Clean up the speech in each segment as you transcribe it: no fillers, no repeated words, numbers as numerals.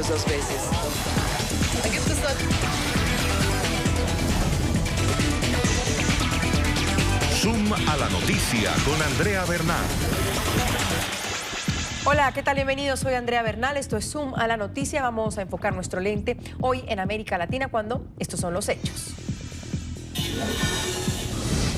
2 veces. Da gibt es Zoom a la noticia con Andrea Bernal. Hola, ¿qué tal? Bienvenidos. Soy Andrea Bernal. Esto es Zoom a la noticia. Vamos a enfocar nuestro lente hoy en América Latina cuando estos son los hechos.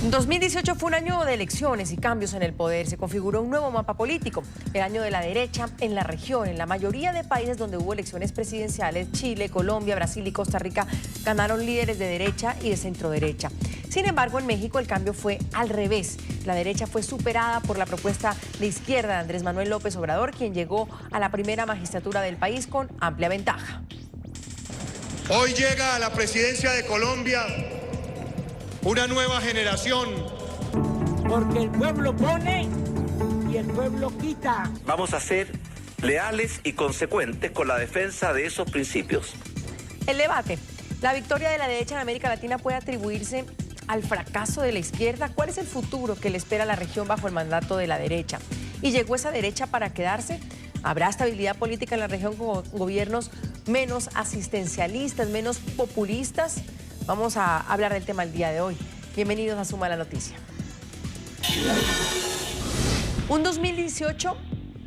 2018 fue un año de elecciones y cambios en el poder. Se configuró un nuevo mapa político, el año de la derecha en la región. En la mayoría de países donde hubo elecciones presidenciales, Chile, Colombia, Brasil y Costa Rica, ganaron líderes de derecha y de centroderecha. Sin embargo, en México el cambio fue al revés. La derecha fue superada por la propuesta de izquierda de Andrés Manuel López Obrador, quien llegó a la primera magistratura del país con amplia ventaja. Hoy llega a la presidencia de Colombia una nueva generación. Porque el pueblo pone y el pueblo quita. Vamos a ser leales y consecuentes con la defensa de esos principios. El debate. ¿La victoria de la derecha en América Latina puede atribuirse al fracaso de la izquierda? ¿Cuál es el futuro que le espera a la región bajo el mandato de la derecha? ¿Y llegó esa derecha para quedarse? ¿Habrá estabilidad política en la región con gobiernos menos asistencialistas, menos populistas? Vamos a hablar del tema el día de hoy. Bienvenidos a Suma la Noticia. Un 2018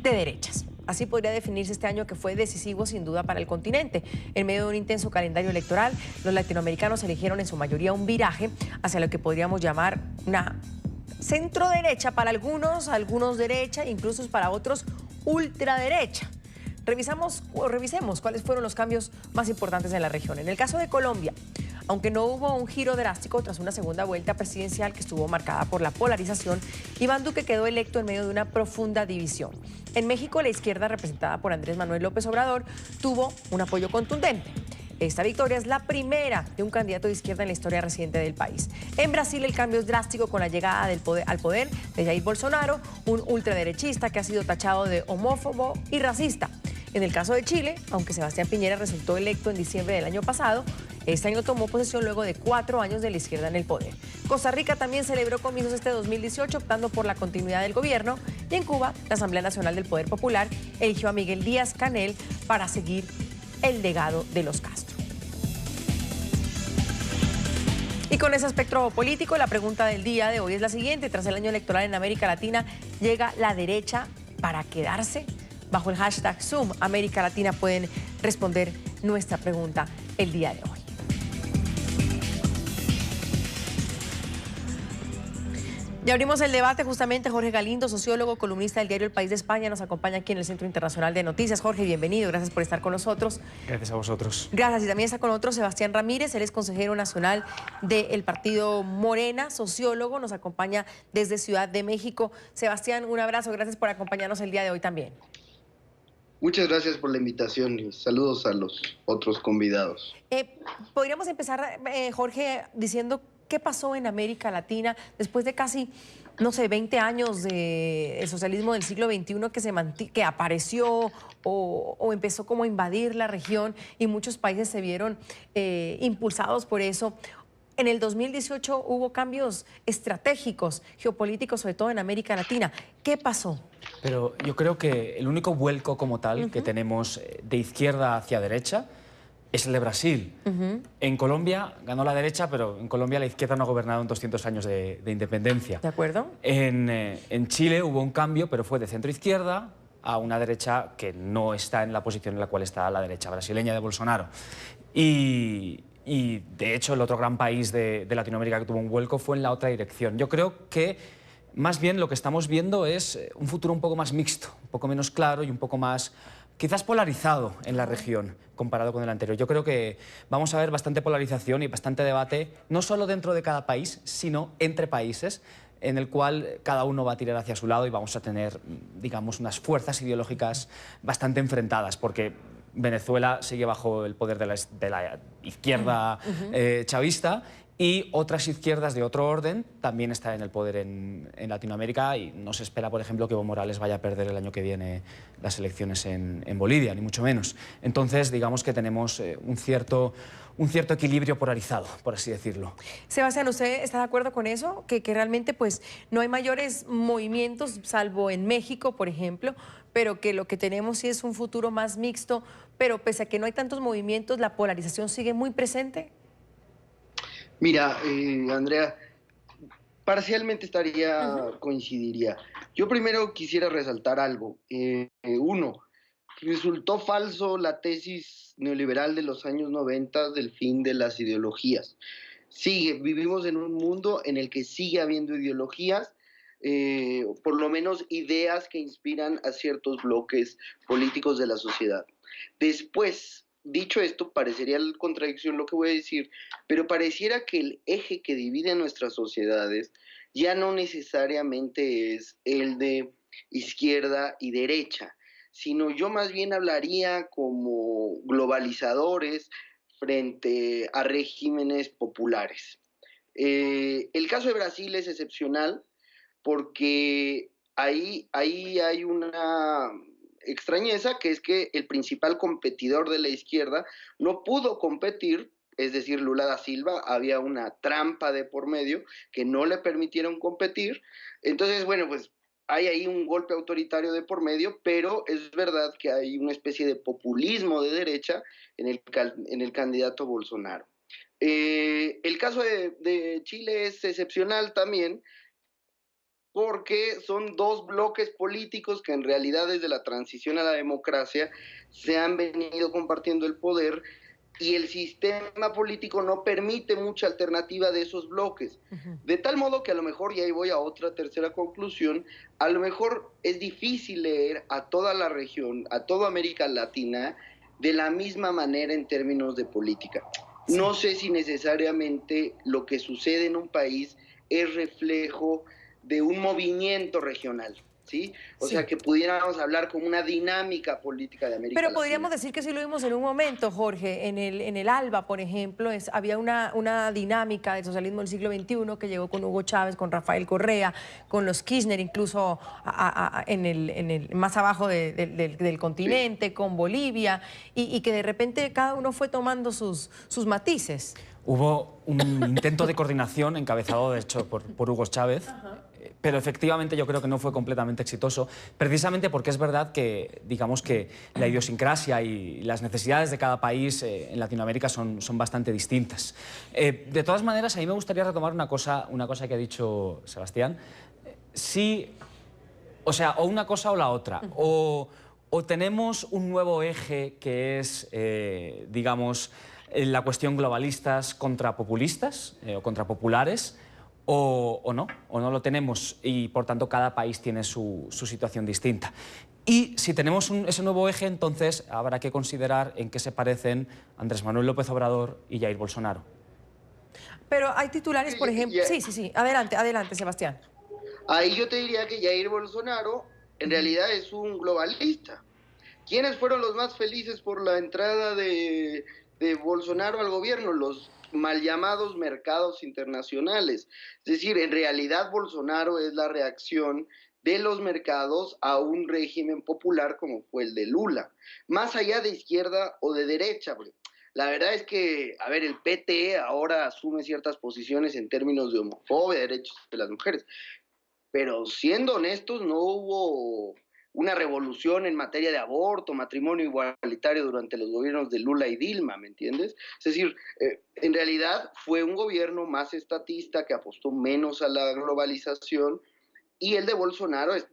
de derechas. Así podría definirse este año que fue decisivo sin duda para el continente. En medio de un intenso calendario electoral, los latinoamericanos eligieron en su mayoría un viraje hacia lo que podríamos llamar una centro-derecha para algunos, derecha, incluso para otros ultraderecha. Revisemos cuáles fueron los cambios más importantes en la región. En el caso de Colombia, aunque no hubo un giro drástico tras una segunda vuelta presidencial que estuvo marcada por la polarización, Iván Duque quedó electo en medio de una profunda división. En México, la izquierda, representada por Andrés Manuel López Obrador, tuvo un apoyo contundente. Esta victoria es la primera de un candidato de izquierda en la historia reciente del país. En Brasil, el cambio es drástico con la llegada al poder de Jair Bolsonaro, un ultraderechista que ha sido tachado de homófobo y racista. En el caso de Chile, aunque Sebastián Piñera resultó electo en diciembre del año pasado, este año tomó posesión luego de 4 años de la izquierda en el poder. Costa Rica también celebró comicios este 2018 optando por la continuidad del gobierno, y en Cuba, la Asamblea Nacional del Poder Popular eligió a Miguel Díaz-Canel para seguir el legado de los Castro. Y con ese espectro político, la pregunta del día de hoy es la siguiente. Tras el año electoral en América Latina, ¿llega la derecha para quedarse? Bajo el hashtag Zoom América Latina pueden responder nuestra pregunta el día de hoy. Ya abrimos el debate justamente. Jorge Galindo, sociólogo, columnista del diario El País de España, nos acompaña aquí en el Centro Internacional de Noticias. Jorge, bienvenido, gracias por estar con nosotros. Gracias a vosotros. Gracias, y también está con nosotros Sebastián Ramírez, él es consejero nacional del partido Morena, sociólogo, nos acompaña desde Ciudad de México. Sebastián, un abrazo, gracias por acompañarnos el día de hoy también. Muchas gracias por la invitación y saludos a los otros convidados. Podríamos empezar, Jorge, diciendo qué pasó en América Latina después de casi, no sé, 20 años del socialismo del siglo XXI que apareció o empezó como a invadir la región y muchos países se vieron impulsados por eso. En el 2018 hubo cambios estratégicos, geopolíticos, sobre todo en América Latina. ¿Qué pasó? Pero yo creo que el único vuelco como tal que tenemos de izquierda hacia derecha es el de Brasil. En Colombia ganó la derecha, pero en Colombia la izquierda no ha gobernado en 200 años de independencia. ¿De acuerdo? En Chile hubo un cambio, pero fue de centro-izquierda a una derecha que no está en la posición en la cual está la derecha brasileña de Bolsonaro. Y de hecho el otro gran país de Latinoamérica que tuvo un vuelco fue en la otra dirección. Yo creo que más bien lo que estamos viendo es un futuro un poco más mixto, un poco menos claro y un poco más quizás polarizado en la región comparado con el anterior. Yo creo que vamos a ver bastante polarización y bastante debate, no solo dentro de cada país, sino entre países, en el cual cada uno va a tirar hacia su lado y vamos a tener, digamos, unas fuerzas ideológicas bastante enfrentadas, porque Venezuela sigue bajo el poder de la izquierda chavista, y otras izquierdas de otro orden también están en el poder en Latinoamérica, y no se espera, por ejemplo, que Evo Morales vaya a perder el año que viene las elecciones en Bolivia, ni mucho menos. Entonces, digamos que tenemos un cierto equilibrio polarizado, por así decirlo. Sebastián, ¿usted está de acuerdo con eso? Que realmente pues, no hay mayores movimientos, salvo en México, por ejemplo, pero que lo que tenemos sí es un futuro más mixto, pero pese a que no hay tantos movimientos, la polarización sigue muy presente. Mira, Andrea, parcialmente coincidiría. Yo primero quisiera resaltar algo. Uno, resultó falso la tesis neoliberal de los años 90 del fin de las ideologías. Vivimos en un mundo en el que sigue habiendo ideologías, por lo menos ideas que inspiran a ciertos bloques políticos de la sociedad. Después, dicho esto, parecería la contradicción lo que voy a decir, pero pareciera que el eje que divide a nuestras sociedades ya no necesariamente es el de izquierda y derecha, sino yo más bien hablaría como globalizadores frente a regímenes populares. El caso de Brasil es excepcional porque ahí hay una extrañeza, que es que el principal competidor de la izquierda no pudo competir, es decir, Lula da Silva. Había una trampa de por medio que no le permitieron competir. Entonces, bueno, pues hay ahí un golpe autoritario de por medio, pero es verdad que hay una especie de populismo de derecha en el candidato Bolsonaro. El caso de Chile es excepcional también, porque son dos bloques políticos que en realidad desde la transición a la democracia se han venido compartiendo el poder, y el sistema político no permite mucha alternativa de esos bloques. De tal modo que a lo mejor, y ahí voy a otra tercera conclusión, a lo mejor es difícil leer a toda la región, a toda América Latina, de la misma manera en términos de política. No sé si necesariamente lo que sucede en un país es reflejo de un movimiento regional, ¿sí? O sea, que pudiéramos hablar como una dinámica política de América Pero podríamos Latina. decir que sí lo vimos en un momento, Jorge. En el ALBA, por ejemplo, había una dinámica del socialismo del siglo XXI que llegó con Hugo Chávez, con Rafael Correa, con los Kirchner, incluso más abajo del continente, con Bolivia, y que de repente cada uno fue tomando sus matices. Hubo un intento de coordinación encabezado, de hecho, por Hugo Chávez, pero efectivamente yo creo que no fue completamente exitoso, precisamente porque es verdad que, digamos que la idiosincrasia y las necesidades de cada país en Latinoamérica son bastante distintas. De todas maneras, a mí me gustaría retomar una cosa que ha dicho Sebastián. Sí, o sea, o una cosa o la otra, o tenemos un nuevo eje que es, digamos, la cuestión globalistas contra populistas o contra populares, o no lo tenemos, y por tanto cada país tiene su situación distinta. Y si tenemos ese nuevo eje, entonces habrá que considerar en qué se parecen Andrés Manuel López Obrador y Jair Bolsonaro. Pero hay titulares, por ejemplo... Sí. Adelante, Sebastián. Ahí yo te diría que Jair Bolsonaro en realidad es un globalista. ¿Quiénes fueron los más felices por la entrada de Bolsonaro al gobierno? Los mal llamados mercados internacionales. Es decir, en realidad Bolsonaro es la reacción de los mercados a un régimen popular como fue el de Lula, más allá de izquierda o de derecha. La verdad es que, a ver, el PT ahora asume ciertas posiciones en términos de homofobia, derechos de las mujeres, pero siendo honestos, no hubo una revolución en materia de aborto, matrimonio igualitario durante los gobiernos de Lula y Dilma, ¿me entiendes? Es decir, en realidad fue un gobierno más estatista que apostó menos a la globalización, y el de Bolsonaro es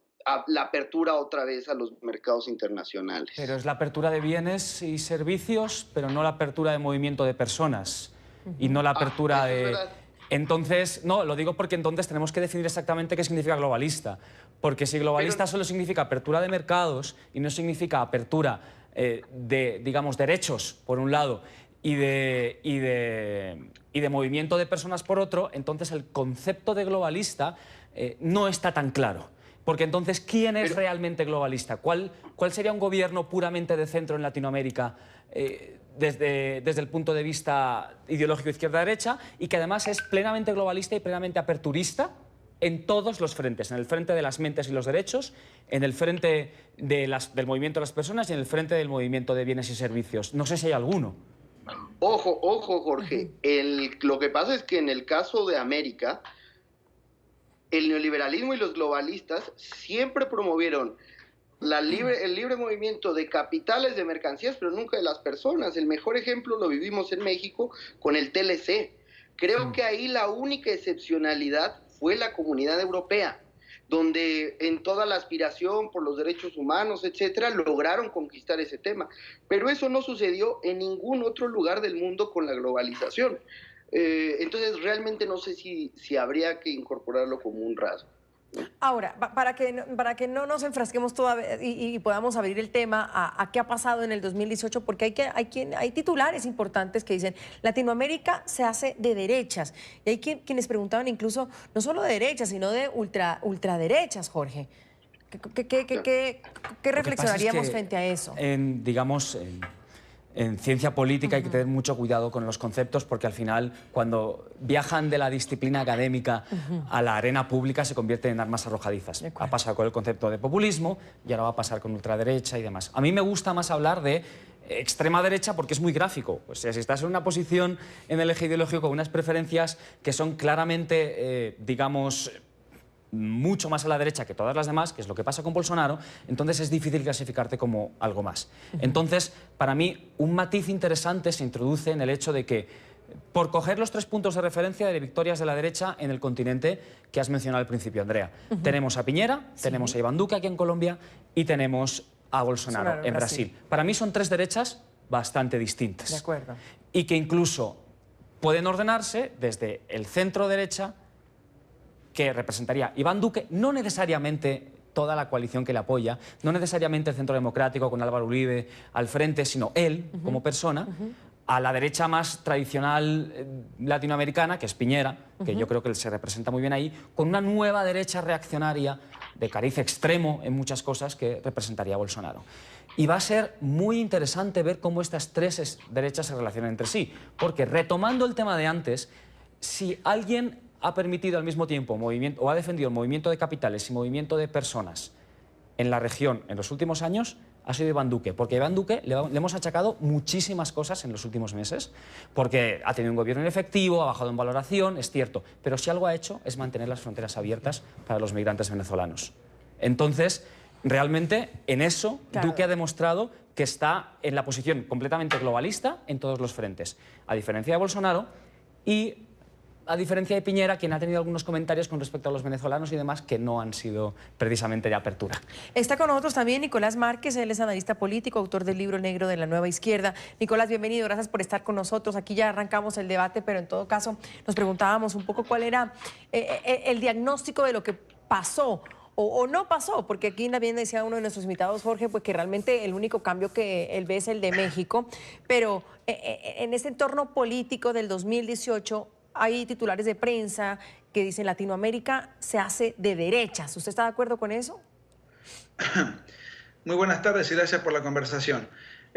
la apertura otra vez a los mercados internacionales. Pero es la apertura de bienes y servicios, pero no la apertura de movimiento de personas, y no la apertura de... Es verdad. Entonces, no, lo digo porque entonces tenemos que definir exactamente qué significa globalista. Porque si globalista solo significa apertura de mercados y no significa apertura de, digamos, derechos, por un lado, y de movimiento de personas, por otro, entonces el concepto de globalista no está tan claro. Porque entonces, ¿quién es realmente globalista? ¿Cuál sería un gobierno puramente de centro en Latinoamérica desde el punto de vista ideológico izquierda-derecha, y que además es plenamente globalista y plenamente aperturista en todos los frentes? En el frente de las mentes y los derechos, en el frente del movimiento de las personas y en el frente del movimiento de bienes y servicios. No sé si hay alguno. Ojo, Jorge. Lo que pasa es que en el caso de América, el neoliberalismo y los globalistas siempre promovieron el libre movimiento de capitales, de mercancías, pero nunca de las personas. El mejor ejemplo lo vivimos en México con el TLC. Creo que ahí la única excepcionalidad fue la Comunidad Europea, donde en toda la aspiración por los derechos humanos, etcétera, lograron conquistar ese tema. Pero eso no sucedió en ningún otro lugar del mundo con la globalización. Entonces, realmente no sé si habría que incorporarlo como un rasgo. Ahora, para que no nos enfrasquemos todavía y podamos abrir el tema a qué ha pasado en el 2018, porque hay titulares importantes que dicen Latinoamérica se hace de derechas. Y hay quienes preguntaban incluso, no solo de derechas, sino de ultraderechas, Jorge. ¿Qué reflexionaríamos frente a eso? En ciencia política hay que tener mucho cuidado con los conceptos, porque al final, cuando viajan de la disciplina académica a la arena pública, se convierten en armas arrojadizas. Ha pasado con el concepto de populismo y ahora va a pasar con ultraderecha y demás. A mí me gusta más hablar de extrema derecha porque es muy gráfico. O sea, si estás en una posición en el eje ideológico con unas preferencias que son claramente, digamos, mucho más a la derecha que todas las demás, que es lo que pasa con Bolsonaro, entonces es difícil clasificarte como algo más. Entonces, para mí, un matiz interesante se introduce en el hecho de que, por coger los 3 puntos de referencia de victorias de la derecha en el continente que has mencionado al principio, Andrea, tenemos a Piñera, tenemos a Iván Duque aquí en Colombia y tenemos a Bolsonaro en Brasil. Para mí son 3 derechas bastante distintas. De acuerdo. Y que incluso pueden ordenarse desde el centro derecha, que representaría Iván Duque, no necesariamente toda la coalición que le apoya, no necesariamente el Centro Democrático con Álvaro Uribe al frente, sino él como persona, a la derecha más tradicional latinoamericana, que es Piñera, que yo creo que se representa muy bien ahí, con una nueva derecha reaccionaria de cariz extremo en muchas cosas que representaría a Bolsonaro. Y va a ser muy interesante ver cómo estas 3 derechas se relacionan entre sí, porque retomando el tema de antes, si alguien ha permitido al mismo tiempo o ha defendido el movimiento de capitales y movimiento de personas en la región en los últimos años, ha sido Iván Duque, porque a Iván Duque le hemos achacado muchísimas cosas en los últimos meses, porque ha tenido un gobierno inefectivo, ha bajado en valoración, es cierto, pero si algo ha hecho es mantener las fronteras abiertas para los migrantes venezolanos. Entonces, realmente, en eso, Duque ha demostrado que está en la posición completamente globalista en todos los frentes, a diferencia de Bolsonaro y a diferencia de Piñera, quien ha tenido algunos comentarios con respecto a los venezolanos y demás que no han sido precisamente de apertura. Está con nosotros también Nicolás Márquez, él es analista político, autor del libro negro de la nueva izquierda. Nicolás, bienvenido, gracias por estar con nosotros. Aquí ya arrancamos el debate, pero en todo caso nos preguntábamos un poco cuál era el diagnóstico de lo que pasó o no pasó, porque aquí también decía uno de nuestros invitados, Jorge, pues que realmente el único cambio que él ve es el de México, pero en ese entorno político del 2018 hay titulares de prensa que dicen Latinoamérica se hace de derechas. ¿Usted está de acuerdo con eso? Muy buenas tardes y gracias por la conversación.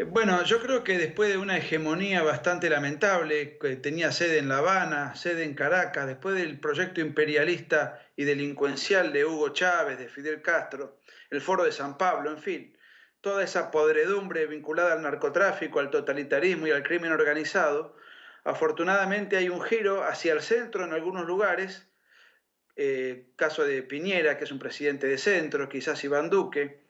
Bueno, yo creo que después de una hegemonía bastante lamentable, que tenía sede en La Habana, sede en Caracas, después del proyecto imperialista y delincuencial de Hugo Chávez, de Fidel Castro, el Foro de San Pablo, en fin, toda esa podredumbre vinculada al narcotráfico, al totalitarismo y al crimen organizado, afortunadamente hay un giro hacia el centro en algunos lugares, caso de Piñera, que es un presidente de centro, quizás Iván Duque,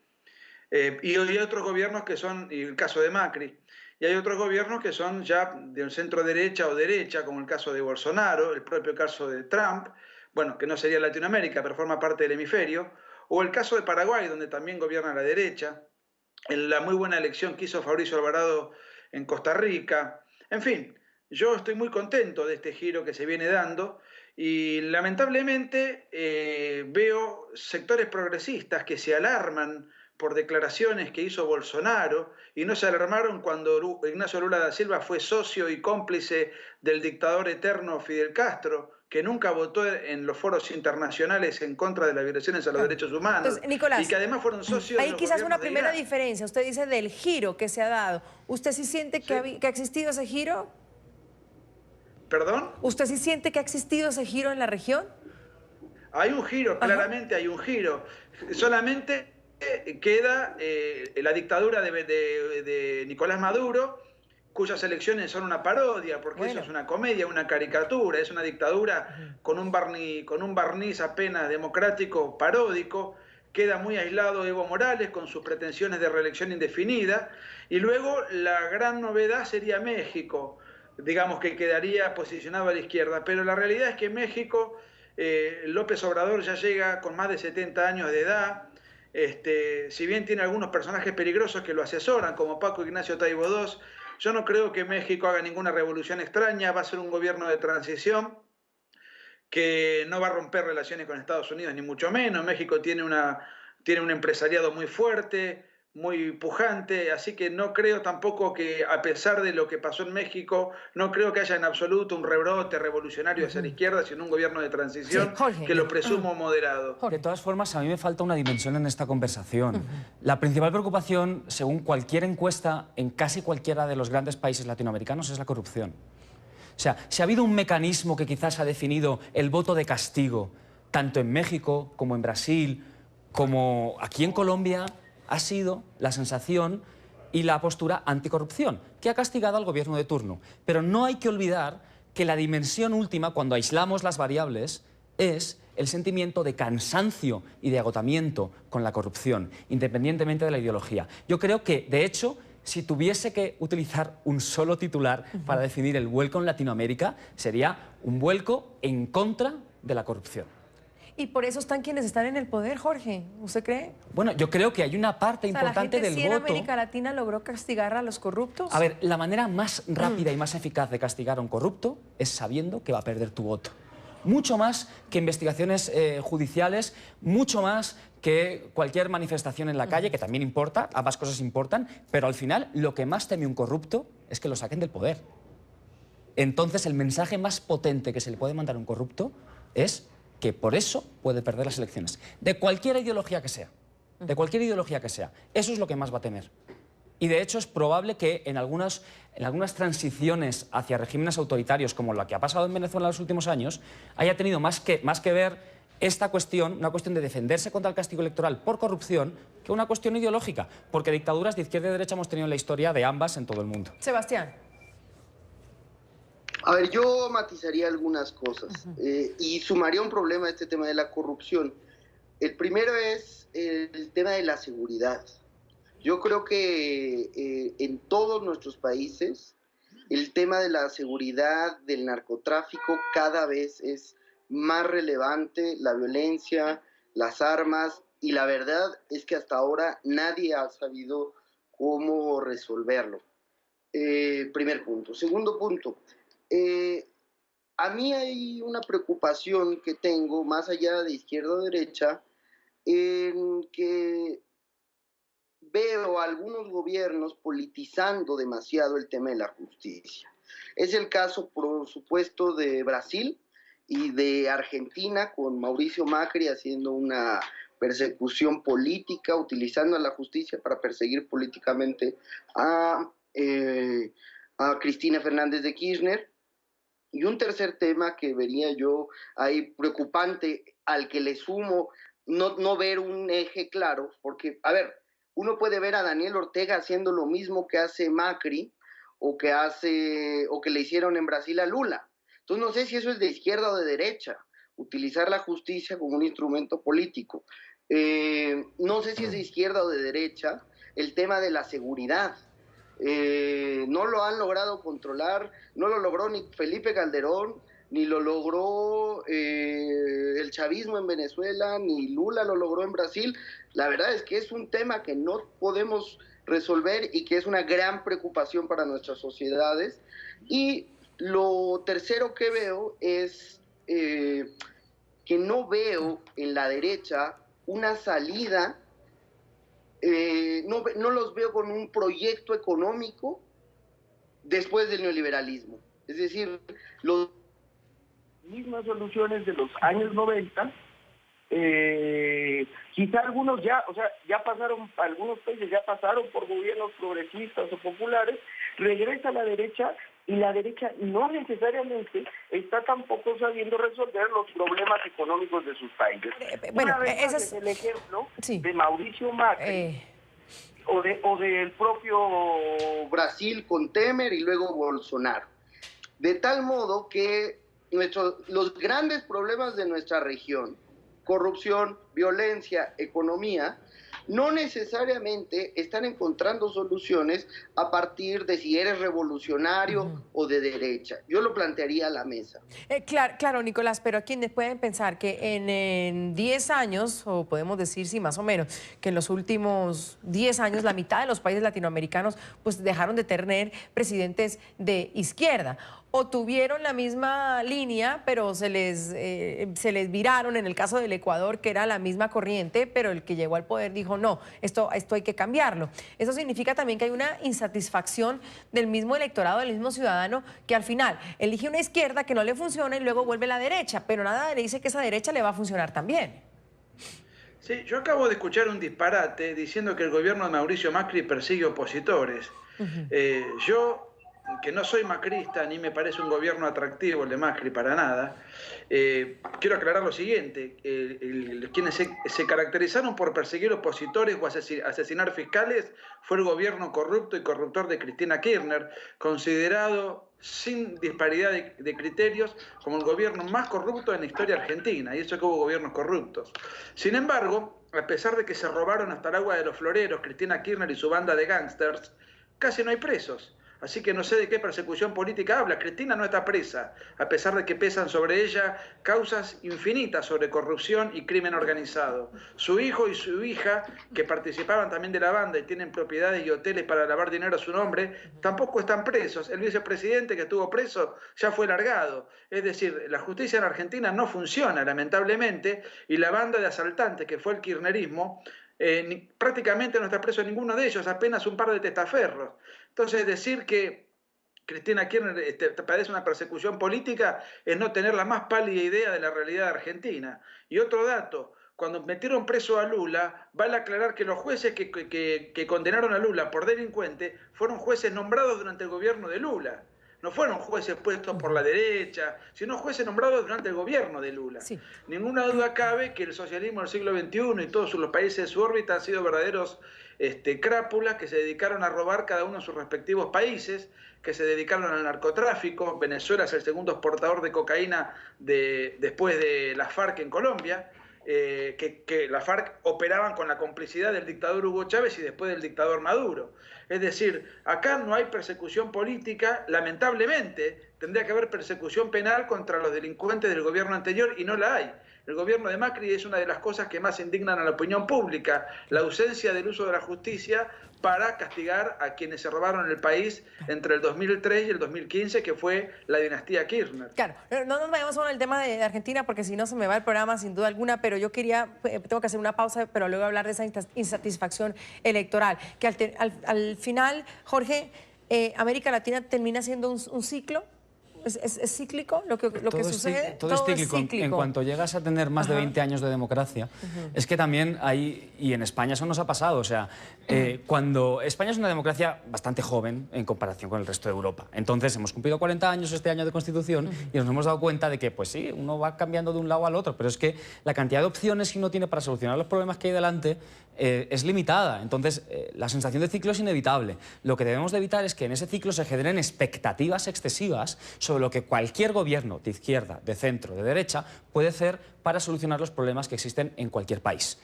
y hay otros gobiernos que son, y el caso de Macri, y hay otros gobiernos que son ya del centro derecha o derecha, como el caso de Bolsonaro, el propio caso de Trump, bueno, que no sería Latinoamérica, pero forma parte del hemisferio, o el caso de Paraguay, donde también gobierna la derecha, en la muy buena elección que hizo Fabricio Alvarado en Costa Rica, en fin. Yo estoy muy contento de este giro que se viene dando y lamentablemente veo sectores progresistas que se alarman por declaraciones que hizo Bolsonaro y no se alarmaron cuando Ignacio Lula da Silva fue socio y cómplice del dictador eterno Fidel Castro, que nunca votó en los foros internacionales en contra de las violaciones a los derechos humanos. Entonces, Nicolás, y que además fueron socios hay de los quizás una gobiernos de primera Irán. diferencia. Usted dice del giro que se ha dado. ¿Usted sí siente que ha existido ese giro? ¿Perdón? ¿Usted sí siente que ha existido ese giro en la región? Hay un giro, claramente hay un giro. Solamente queda la dictadura de Nicolás Maduro, cuyas elecciones son una parodia, porque eso es una comedia, una caricatura, es una dictadura con un barniz apenas democrático, paródico. queda muy aislado Evo Morales con sus pretensiones de reelección indefinida, y luego la gran novedad sería México, digamos que quedaría posicionado a la izquierda, pero la realidad es que México, López Obrador ya llega con más de 70 años de edad, si bien tiene algunos personajes peligrosos que lo asesoran, como Paco Ignacio Taibo II, yo no creo que México haga ninguna revolución extraña, va a ser un gobierno de transición que no va a romper relaciones con Estados Unidos, ni mucho menos. México tiene un empresariado muy fuerte, muy pujante, así que no creo tampoco que, a pesar de lo que pasó en México, no creo que haya en absoluto un rebrote revolucionario hacia la izquierda, sino un gobierno de transición que lo presumo moderado. De todas formas, a mí me falta una dimensión en esta conversación. La principal preocupación, según cualquier encuesta en casi cualquiera de los grandes países latinoamericanos, es la corrupción. O sea, si ha habido un mecanismo que quizás ha definido el voto de castigo, tanto en México como en Brasil, como aquí en Colombia, ha sido la sensación y la postura anticorrupción, que ha castigado al gobierno de turno. Pero no hay que olvidar que la dimensión última, cuando aislamos las variables, es el sentimiento de cansancio y de agotamiento con la corrupción, independientemente de la ideología. Yo creo que, de hecho, si tuviese que utilizar un solo titular para definir el vuelco en Latinoamérica, sería un vuelco en contra de la corrupción. Y por eso están quienes están en el poder, Jorge. ¿Usted cree? Bueno, yo creo que hay una parte importante del ¿La gente sí en voto. América Latina logró castigar a los corruptos? A ver, la manera más rápida y más eficaz de castigar a un corrupto es sabiendo que va a perder tu voto. Mucho más que investigaciones judiciales, mucho más que cualquier manifestación en la calle, que también importa, ambas cosas importan, pero al final lo que más teme un corrupto es que lo saquen del poder. Entonces el mensaje más potente que se le puede mandar a un corrupto es que por eso puede perder las elecciones. De cualquier ideología que sea. De cualquier ideología que sea. Eso es lo que más va a temer. Y de hecho es probable que en algunas transiciones hacia regímenes autoritarios, como la que ha pasado en Venezuela en los últimos años, haya tenido más que ver esta cuestión, una cuestión de defenderse contra el castigo electoral por corrupción, que una cuestión ideológica. Porque dictaduras de izquierda y derecha hemos tenido en la historia de ambas en todo el mundo. Sebastián. A ver, yo matizaría algunas cosas y sumaría un problema a este tema de la corrupción. El primero es el tema de la seguridad. Yo creo que en todos nuestros países el tema de la seguridad, del narcotráfico, cada vez es más relevante, la violencia, las armas, y la verdad es que hasta ahora nadie ha sabido cómo resolverlo. Primer punto. Segundo punto. A mí hay una preocupación que tengo, más allá de izquierda o derecha, en que veo a algunos gobiernos politizando demasiado el tema de la justicia. Es el caso, por supuesto, de Brasil y de Argentina, con Mauricio Macri haciendo una persecución política, utilizando a la justicia para perseguir políticamente a Cristina Fernández de Kirchner. Y un tercer tema que vería yo ahí preocupante, al que le sumo no ver un eje claro, porque, a ver, uno puede ver a Daniel Ortega haciendo lo mismo que hace Macri o que le hicieron en Brasil a Lula. Entonces no sé si eso es de izquierda o de derecha, utilizar la justicia como un instrumento político. No sé si es de izquierda o de derecha el tema de la seguridad. No lo han logrado controlar, no lo logró ni Felipe Calderón, ni lo logró el chavismo en Venezuela, ni Lula lo logró en Brasil. La verdad es que es un tema que no podemos resolver y que es una gran preocupación para nuestras sociedades. Y lo tercero que veo es que no veo en la derecha una salida. No los veo con un proyecto económico después del neoliberalismo. Es decir, las mismas soluciones de los años 90, quizá algunos ya pasaron, algunos países ya pasaron por gobiernos progresistas o populares, regresa a la derecha, y la derecha no necesariamente está tampoco sabiendo resolver los problemas económicos de sus países. Bueno, ese es el ejemplo sí. de Mauricio Macri o del propio Brasil con Temer y luego Bolsonaro. De tal modo que los grandes problemas de nuestra región, corrupción, violencia, economía, no necesariamente están encontrando soluciones a partir de si eres revolucionario o de derecha. Yo lo plantearía a la mesa. Claro, Nicolás, pero quienes pueden pensar que en 10 años, o podemos decir, sí, más o menos, que en los últimos 10 años la mitad de los países latinoamericanos pues dejaron de tener presidentes de izquierda. O tuvieron la misma línea, pero se les viraron, en el caso del Ecuador, que era la misma corriente, pero el que llegó al poder dijo, no, esto hay que cambiarlo. Eso significa también que hay una insatisfacción del mismo electorado, del mismo ciudadano, que al final elige una izquierda que no le funciona y luego vuelve a la derecha, pero nada le dice que esa derecha le va a funcionar también. Sí, yo acabo de escuchar un disparate diciendo que el gobierno de Mauricio Macri persigue opositores. Yo, que no soy macrista, ni me parece un gobierno atractivo el de Macri para nada, quiero aclarar lo siguiente. Quienes se caracterizaron por perseguir opositores o asesinar fiscales fue el gobierno corrupto y corruptor de Cristina Kirchner, considerado sin disparidad de criterios como el gobierno más corrupto en la historia argentina, y eso que hubo gobiernos corruptos. Sin embargo, a pesar de que se robaron hasta el agua de los floreros Cristina Kirchner y su banda de gángsters, casi no hay presos. Así que no sé de qué persecución política habla. Cristina no está presa, a pesar de que pesan sobre ella causas infinitas sobre corrupción y crimen organizado. Su hijo y su hija, que participaban también de la banda y tienen propiedades y hoteles para lavar dinero a su nombre, tampoco están presos. El vicepresidente que estuvo preso ya fue largado. Es decir, la justicia en Argentina no funciona, lamentablemente, y la banda de asaltantes, que fue el kirchnerismo, prácticamente no está preso ninguno de ellos, apenas un par de testaferros. Entonces, decir que Cristina Kirchner padece una persecución política es no tener la más pálida idea de la realidad de Argentina. Y otro dato, cuando metieron preso a Lula, vale aclarar que los jueces que condenaron a Lula por delincuente fueron jueces nombrados durante el gobierno de Lula. No fueron jueces puestos por la derecha, sino jueces nombrados durante el gobierno de Lula. Sí. Ninguna duda cabe que el socialismo del siglo XXI y todos los países de su órbita han sido verdaderos crápulas que se dedicaron a robar cada uno de sus respectivos países, que se dedicaron al narcotráfico. Venezuela es el segundo exportador de cocaína después de las FARC en Colombia. Que la FARC operaban con la complicidad del dictador Hugo Chávez y después del dictador Maduro. Es decir, acá no hay persecución política, lamentablemente tendría que haber persecución penal contra los delincuentes del gobierno anterior y no la hay. El gobierno de Macri es una de las cosas que más indignan a la opinión pública, la ausencia del uso de la justicia para castigar a quienes se robaron el país entre el 2003 y el 2015, que fue la dinastía Kirchner. Claro, no nos vayamos con el tema de Argentina porque si no se me va el programa sin duda alguna, pero yo tengo que hacer una pausa, pero luego hablar de esa insatisfacción electoral, que al final, Jorge, América Latina termina siendo un ciclo. ¿Es cíclico lo que sucede? Todo es cíclico. En cuanto llegas a tener más de 20 años de democracia, es que también hay, y en España eso nos ha pasado, o sea, cuando España es una democracia bastante joven en comparación con el resto de Europa. Entonces hemos cumplido 40 años este año de Constitución y nos hemos dado cuenta de que, pues sí, uno va cambiando de un lado al otro, pero es que la cantidad de opciones que uno tiene para solucionar los problemas que hay delante es limitada. Entonces, la sensación de ciclo es inevitable. Lo que debemos de evitar es que en ese ciclo se generen expectativas excesivas sobre lo que cualquier gobierno de izquierda, de centro, de derecha puede hacer para solucionar los problemas que existen en cualquier país.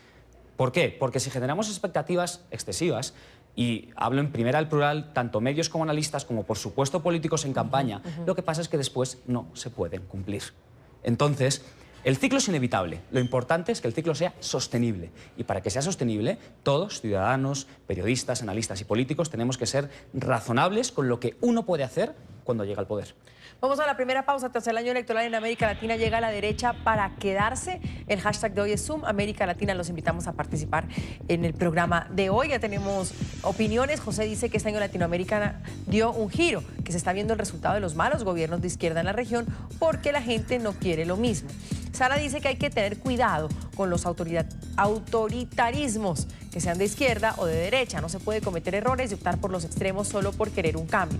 ¿Por qué? Porque si generamos expectativas excesivas, y hablo en primera al plural, tanto medios como analistas, como por supuesto políticos en campaña, lo que pasa es que después no se pueden cumplir. Entonces, el ciclo es inevitable. Lo importante es que el ciclo sea sostenible. Y para que sea sostenible, todos, ciudadanos, periodistas, analistas y políticos, tenemos que ser razonables con lo que uno puede hacer cuando llega al poder. Vamos a la primera pausa. Tras el año electoral en América Latina llega la derecha para quedarse. El hashtag de hoy es Zoom América Latina. Los invitamos a participar en el programa de hoy. Ya tenemos opiniones. José dice que este año Latinoamérica dio un giro, que se está viendo el resultado de los malos gobiernos de izquierda en la región porque la gente no quiere lo mismo. Sara dice que hay que tener cuidado con los autoritarismos, que sean de izquierda o de derecha. No se puede cometer errores y optar por los extremos solo por querer un cambio.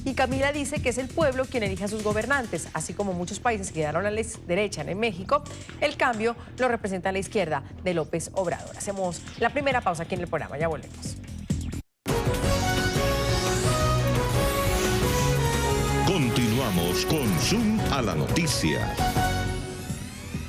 Y Camila dice que es el pueblo quien elige a sus gobernantes, así como muchos países que quedaron a la derecha en México, el cambio lo representa la izquierda de López Obrador. Hacemos la primera pausa aquí en el programa, ya volvemos. Continuamos con Zoom a la noticia.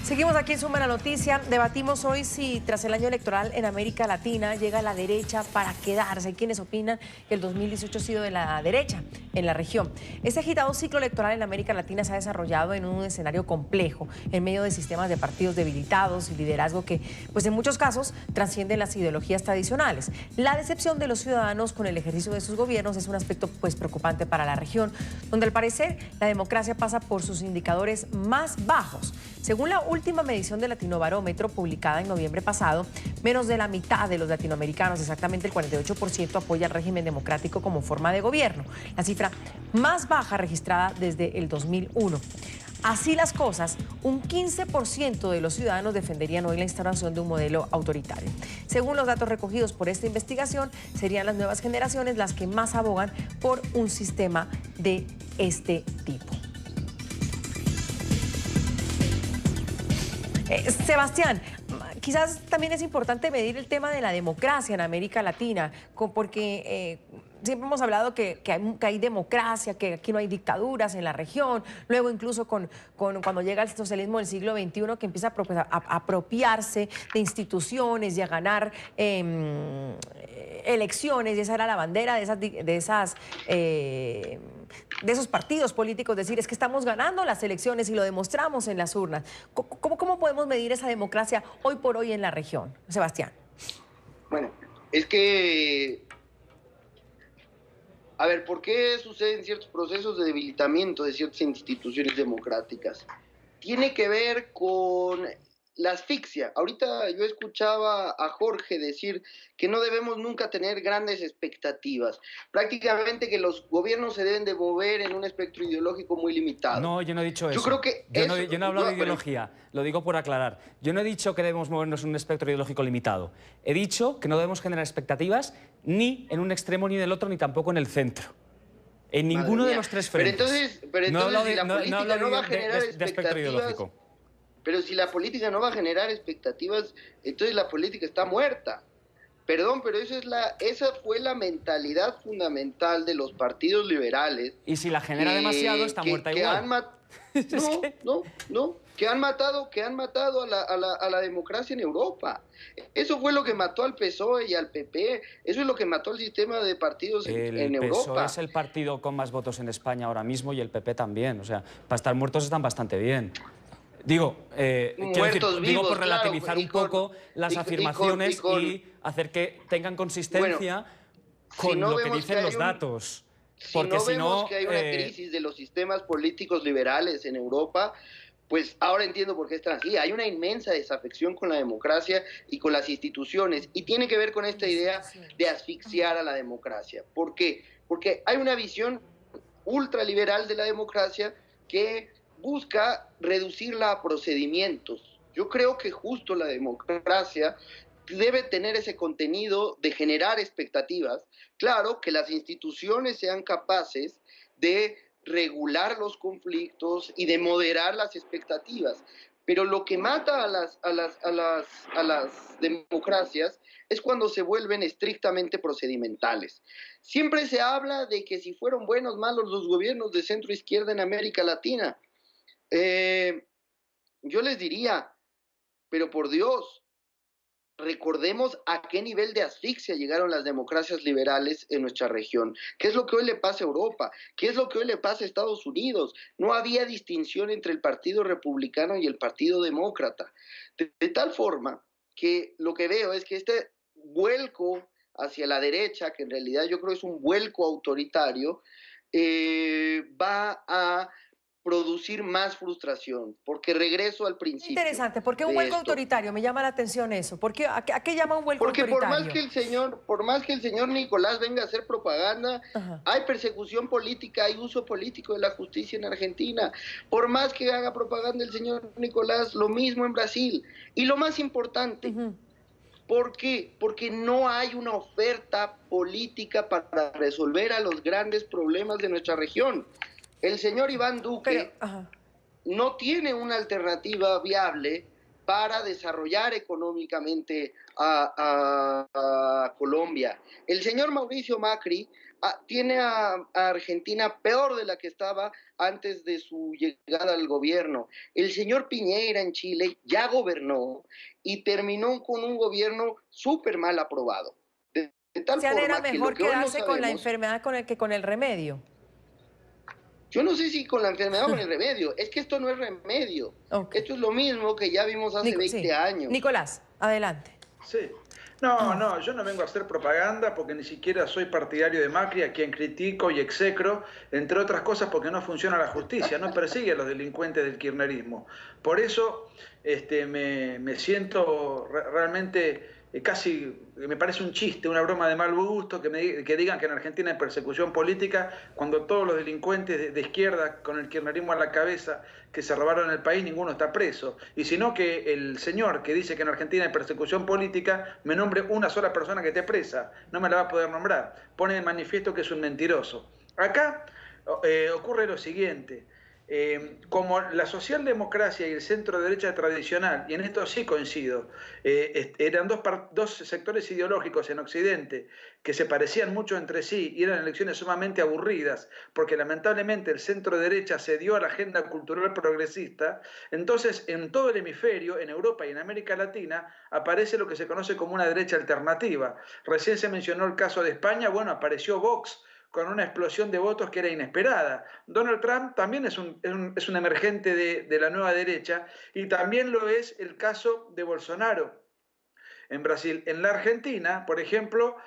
Seguimos aquí en Suma la Noticia. Debatimos hoy si tras el año electoral en América Latina llega la derecha para quedarse. Hay quienes opinan que el 2018 ha sido de la derecha en la región. Este agitado ciclo electoral en América Latina se ha desarrollado en un escenario complejo, en medio de sistemas de partidos debilitados y liderazgo que, pues en muchos casos, trascienden las ideologías tradicionales. La decepción de los ciudadanos con el ejercicio de sus gobiernos es un aspecto, pues, preocupante para la región, donde al parecer la democracia pasa por sus indicadores más bajos. Según la última medición de Latinobarómetro publicada en noviembre pasado, menos de la mitad de los latinoamericanos, exactamente el 48%, apoya el régimen democrático como forma de gobierno, la cifra más baja registrada desde el 2001. Así las cosas, un 15% de los ciudadanos defenderían hoy la instauración de un modelo autoritario. Según los datos recogidos por esta investigación, serían las nuevas generaciones las que más abogan por un sistema de este tipo. Sebastián, quizás también es importante medir el tema de la democracia en América Latina, porque siempre hemos hablado que hay democracia, que aquí no hay dictaduras en la región, luego incluso cuando llega el socialismo del siglo XXI, que empieza a apropiarse de instituciones y a ganar elecciones, y esa era la bandera de esos partidos políticos, decir, es que estamos ganando las elecciones y lo demostramos en las urnas. ¿Cómo podemos medir esa democracia hoy por hoy en la región, Sebastián? Bueno, es que, a ver, ¿por qué suceden ciertos procesos de debilitamiento de ciertas instituciones democráticas? Tiene que ver con la asfixia. Ahorita yo escuchaba a Jorge decir que no debemos nunca tener grandes expectativas. Prácticamente que los gobiernos se deben de mover en un espectro ideológico muy limitado. No, yo no he dicho eso. Yo creo que yo no he hablado de ideología, lo digo por aclarar. Yo no he dicho que debemos movernos en un espectro ideológico limitado. He dicho que no debemos generar expectativas ni en un extremo ni en el otro, ni tampoco en el centro. En ninguno de los tres frentes. Pero entonces si la política no va a generar expectativas, pero si la política no va a generar expectativas, entonces la política está muerta. Perdón, pero esa fue la mentalidad fundamental de los partidos liberales. Y si la genera demasiado, está muerta igual. Que han matado a la democracia en Europa. Eso fue lo que mató al PSOE y al PP. Eso es lo que mató al sistema de partidos en Europa. El PSOE es el partido con más votos en España ahora mismo y el PP también. O sea, para estar muertos están bastante bien. Digo, digo por relativizar un poco las afirmaciones y hacer que tengan consistencia con lo que dicen los datos. Porque si no vemos que hay una crisis de los sistemas políticos liberales en Europa, pues ahora entiendo por qué están así. Hay una inmensa desafección con la democracia y con las instituciones, y tiene que ver con esta idea de asfixiar a la democracia. ¿Por qué? Porque hay una visión ultraliberal de la democracia que busca reducirla a procedimientos. Yo creo que justo la democracia debe tener ese contenido de generar expectativas. Claro, que las instituciones sean capaces de regular los conflictos y de moderar las expectativas. Pero lo que mata a las democracias es cuando se vuelven estrictamente procedimentales. Siempre se habla de que si fueron buenos o malos los gobiernos de centro izquierda en América Latina. Yo les diría, pero por Dios, recordemos a qué nivel de asfixia llegaron las democracias liberales en nuestra región. ¿Qué es lo que hoy le pasa a Europa? ¿Qué es lo que hoy le pasa a Estados Unidos? No había distinción entre el Partido Republicano y el Partido Demócrata. De tal forma que lo que veo es que este vuelco hacia la derecha, que en realidad yo creo es un vuelco autoritario, va a producir más frustración, porque regreso al principio. Interesante, ¿por qué un vuelco autoritario? Me llama la atención eso. ¿A qué llama un vuelco autoritario? Porque por más que el señor Nicolás venga a hacer propaganda, hay persecución política, hay uso político de la justicia en Argentina. Por más que haga propaganda el señor Nicolás, lo mismo en Brasil. Y lo más importante, ¿por qué? Porque no hay una oferta política para resolver a los grandes problemas de nuestra región. El señor Iván Duque no tiene una alternativa viable para desarrollar económicamente a Colombia. El señor Mauricio Macri tiene a Argentina peor de la que estaba antes de su llegada al gobierno. El señor Piñera en Chile ya gobernó y terminó con un gobierno súper mal aprobado. De tal forma era que mejor lo que hoy no quedarse con la sabemos, enfermedad que con el remedio. yo no sé si con la enfermedad o con el remedio. Es que esto no es remedio. Okay. Esto es lo mismo que ya vimos hace 20 años. Nicolás, adelante. Sí. No, yo no vengo a hacer propaganda porque ni siquiera soy partidario de Macri, a quien critico y execro, entre otras cosas porque no funciona la justicia, no persigue a los delincuentes del kirchnerismo. Por eso me siento realmente casi, me parece un chiste, una broma de mal gusto que digan que en Argentina hay persecución política cuando todos los delincuentes de izquierda con el kirchnerismo a la cabeza que se robaron el país, ninguno está preso. Y sino que el señor que dice que en Argentina hay persecución política me nombre una sola persona que esté presa, no me la va a poder nombrar. Pone de manifiesto que es un mentiroso. Acá ocurre lo siguiente. Como la socialdemocracia y el centro derecha tradicional, y en esto sí coincido, eran dos sectores ideológicos en Occidente que se parecían mucho entre sí y eran elecciones sumamente aburridas, porque lamentablemente el centro derecha cedió a la agenda cultural progresista, entonces en todo el hemisferio, en Europa y en América Latina, aparece lo que se conoce como una derecha alternativa. Recién se mencionó el caso de España, bueno, apareció Vox, con una explosión de votos que era inesperada. Donald Trump también es un emergente de la nueva derecha y también lo es el caso de Bolsonaro en Brasil. En la Argentina, por ejemplo,